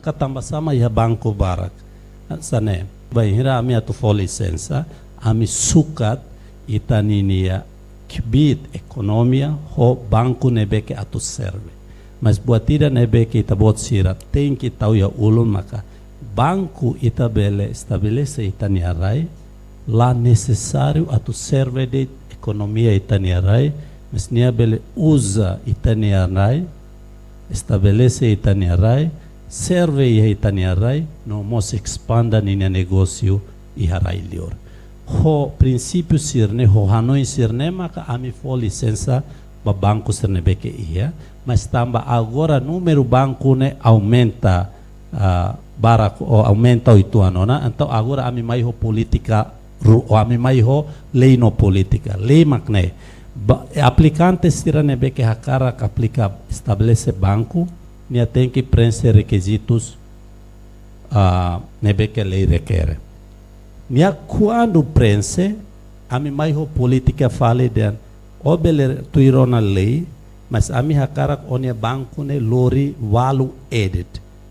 katamba sama ya banco barak sane bahira ami atu fo licença ami sukat itaninia kibit ekonomia ho banco nebeke atu serve mas buatida nebeke ita bot sira tem que tau ya ulun maka banco ita bele estabelece itania rai lá necessário atu serve de economia itania rai mas nia bele usa itania rai estabelece itania rai serve itania rai no mos expanda ninia negócio iharai lior ho princípio sirne ho hanoi sirne maka ami fo licença ba banco sirne beke ia mas tamba agora número banco ne aumenta barak o aumenta o itu anona então agora ami mai ho politica ami mai ho lei no politica lei makne aplicante sirane beke hakara aplica estabelece banco nia tem que preencher requisitos nebeke lei requer nia quando preenche ami mai ho politica fale den obele tuirona lei mas ami hakara onia banco ne lori value added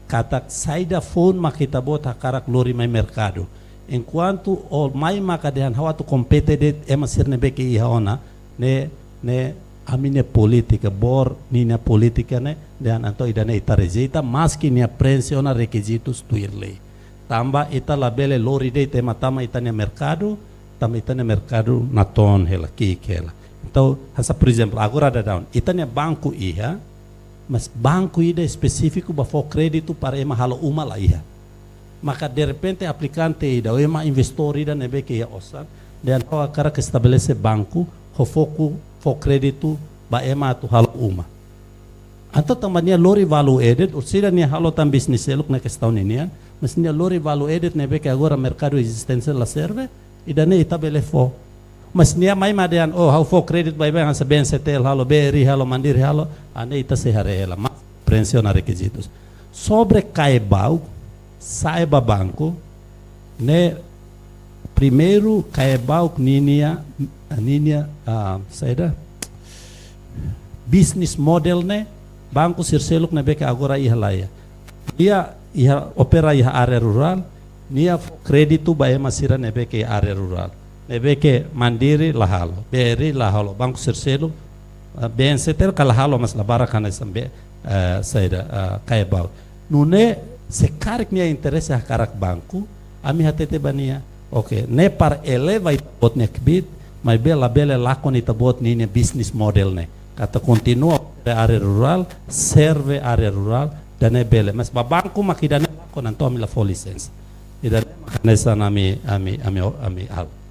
katak saida phone makita bot hakara lori mai mercado enquanto o mai makadehan hawatu competitive ema sirne beke ihaona ne amine politica bor nina politica ne dan anto idane ita rejeita mas que nia pressiona requisitos tuirlei tamba ita labele lori de tema tama itania mercado tama itania mercado na ton hela kikela então hasa por exemplo agora da down itania banco iha mas banco ida específico ba for crédito para ema halo uma la iha maka de repente aplicante ida o ema investor ida nebe que ia osan dan o cara que estabelece banco ho foco for crédito ba ema tu halo uma anto tamania lori value added o sira nia halo tam business elok na questão nian mas nia lori value added nebe que agora mercado existência la serve ida ne itabele fo mas nia mai madean oh how for credit by bang sa ben setel halo beri halo mandiri halo ane ita se harela mas pressiona requisitos sobre caibau saiba banco ne primeiro caibau ninia saida business model ne banco sirseluk ne beka agora ihalaya ia opera iha area rural nia kreditu ba ema sira ne beka area rural nebeke mandiri lahalo beri lahalo banco sirselo ben setel kalahalo mas labara kana sambe saida kaibau nune se karik nia interesse karak banco ami hatete bania okay ne par eleva bot nekbit mai bela lakon itabot ni business model ne kata continua area rural serve area rural dan bele mas ba banco makidane lakon anto ami la fo licença idane makanesa ami al